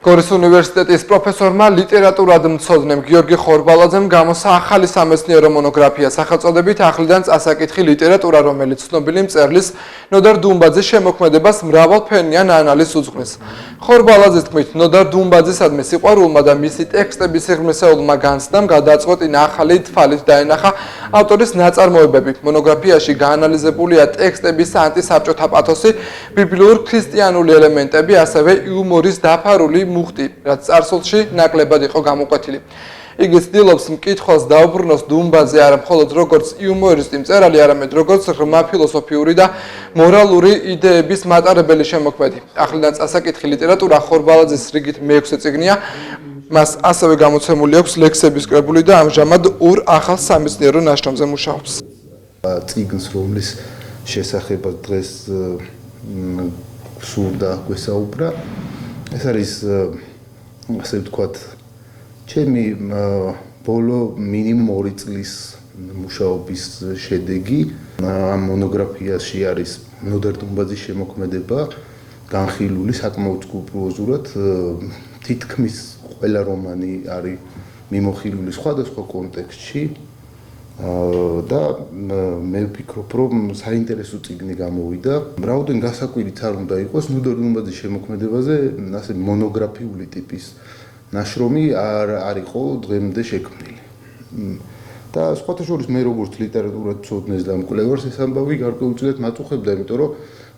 გორის უნივერსიტეტის პროფესორმა ლიტერატურად მცოდნემ გიორგი ხორბალაძემ გამოსცა ახალი სამეცნიერო მონოგრაფია სახელწოდებით ახლიდან წასაკითხი ლიტერატურა, რომელიც ცნობილი მწერლის ნოდარ დუმბაძის შემოქმედებას მრავალფენიან ანალიზს უძღვნის. ხორბალაძის თქმით, ნოდარ დუმბაძისადმი სიყვარულმა და მისი ტექსტების სიღრმისეულმა განცდამ გადააწყვეტინა ახალი თვალით დაენახა ავტორის ნაწარმოებები. მონოგრაფიაში გაანალიზებულია ტექსტების ანტისაბჭოთა პათოსი, ბიბლიურ ქრისტიანული ელემენტები, ასევე იუმორის დაფარული მუხტი, რაც წარსულში ნაკლებად იყო გამოკვეთილი. იგი ცდილობს მკითხველს დაუბრუნოს დუმბაძე არა მხოლოდ როგორც იუმორისტი მწერალი, არამედ როგორც ღრმა ფილოსოფიური და მორალური იდეების მატარებელი შემოქმედი. ახლიდან წასაკითხი ლიტერატურა ხორბალაძის რიგით მეექვსე წიგნია. მას ასევე გამოცემული აქვს ლექსების კრებული და ამჟამად ორ ახალ სამეცნიერო ნაშრომზე მუშაობს. წიგნს, რომლის შესახებაც დღეს სურდა გვესაუბრა, ეს არის ასე ვთქვათ, ჩემი ბოლო მინიმუმ 2 წლის მუშაობის შედეგი. ამ მონოგრაფიაში არის ნოდარ დუმბაძის შემოქმედება, განხილული საკმაოდ სკრუპულოზურად, თითქმის ყველა რომანი არის მიმოხილული სხვადასხვა კონტექსტში და მე ვფიქრობ, რომ საინტერესო წიგნი გამოვიდა. რაოდენ გასაკვირიც არ უნდა იყოს, ნოდარ დუმბაძის შემოქმედებაზე ასე მონოგრაფიული ტიპის ნაშრომი არ იყო დღემდე შექმნილი. და სხვათა შორის მე როგორც ლიტერატურად მცოდნეს და მკვლევარს ეს ამბავი გარკვეულწილად მაწუხებდა, იმიტომ რომ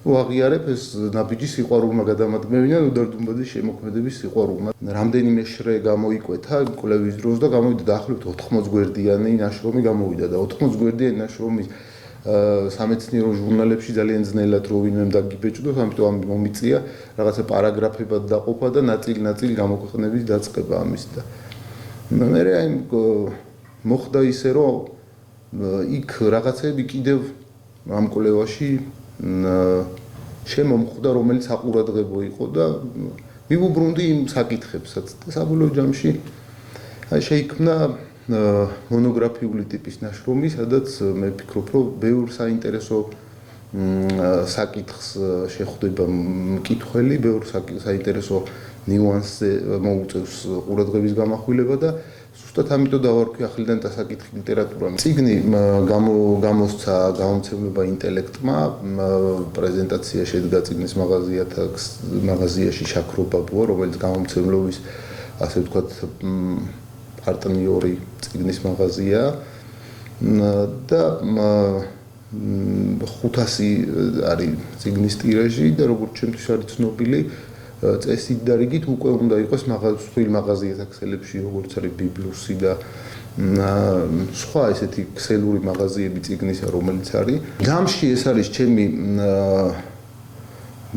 აღიარებ ეს ნაბიჯი სიყვარულმა გადამადგმევინა ნოდარ დუმბაძის შემოქმედების სიყვარულმა. რამდენიმე შრე გამოიკვეთა კვლევის დროს და გამოვიდა დაახლოებით 80 გვერდიანი ნაშრომი გამოვიდა და 80 გვერდიანი ნაშრომი სამეცნიერო ჟურნალებში ძალიან ძნელად რო ვინმემ დაგიბეჭდოს, ამიტომ მომიწია რაღაცა პარაგრაფებად დაყოფა და ნაწილ-ნაწილ გამოქვეყნების დაწყება ამის და მე აი მოხდა ისე რომ იქ რაღაცები კიდევ ამ კვლევაში შემომხვდა, რომელიც საყურადღებო იყო და მივუბრუნდი იმ საკითხებსაც და საბოლოო ჯამში შეიქმნა მონოგრაფიული ტიპის ნაშრომი, სადაც მე ვფიქრობ, რომ ბევრ საინტერესო საკითხს შეხვდება მკითხველი, ბევრ საინტერესო ნიუანსზე მოუწევს ყურადღების გამახვილება და ზუსტად ამიტომ დავარქვი ახლიდან წასაკითხი ლიტერატურა. წიგნი გამოსცა გამომცემლობა ინტელექტმა, პრეზენტაცია შედგა წიგნის მაღაზიაში შაქრობაბუა, რომელიც გამომცემლობის ასე ვთქვათ პარტნიორი წიგნის მაღაზია და 500 არის წიგნის ტირაჟი და როგორც ჩემთვის არის ცნობილი, წესით და რიგით უკვე უნდა იყოს სხვილ მაღაზიათა ქსელებში, როგორც არის ბიბლიუსი და სხვა ესეთი ქსელური მაღაზიები წიგნისა, რომელიც არის. ჯამში ეს არის ჩემი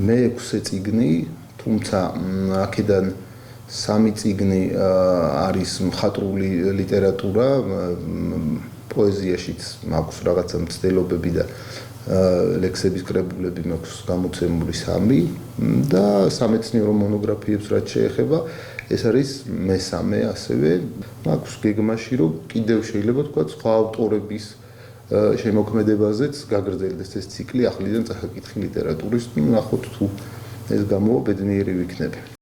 მეექვსე წიგნი, თუმცა აქედან 3 წიგნი არის მხატვრული ლიტერატურა, პოეზიაშიც მაქვს რაღაცა მცდელობები და ლექსების კრებულები მაქვს გამოცემული 3 და სამეცნიერო მონოგრაფიებს რაც შეეხება, ეს არის მესამე ასევე. მაქვს გეგმაში, რომ კიდევ შეიძლება თქვა სხვა ავტორების შემოქმედებაზეც გაგრძელდეს ეს ციკლი ახლიდან წასაკითხი ლიტერატურის, ნახოთ თუ ეს გამოვა ბედნიერი ვიქნები.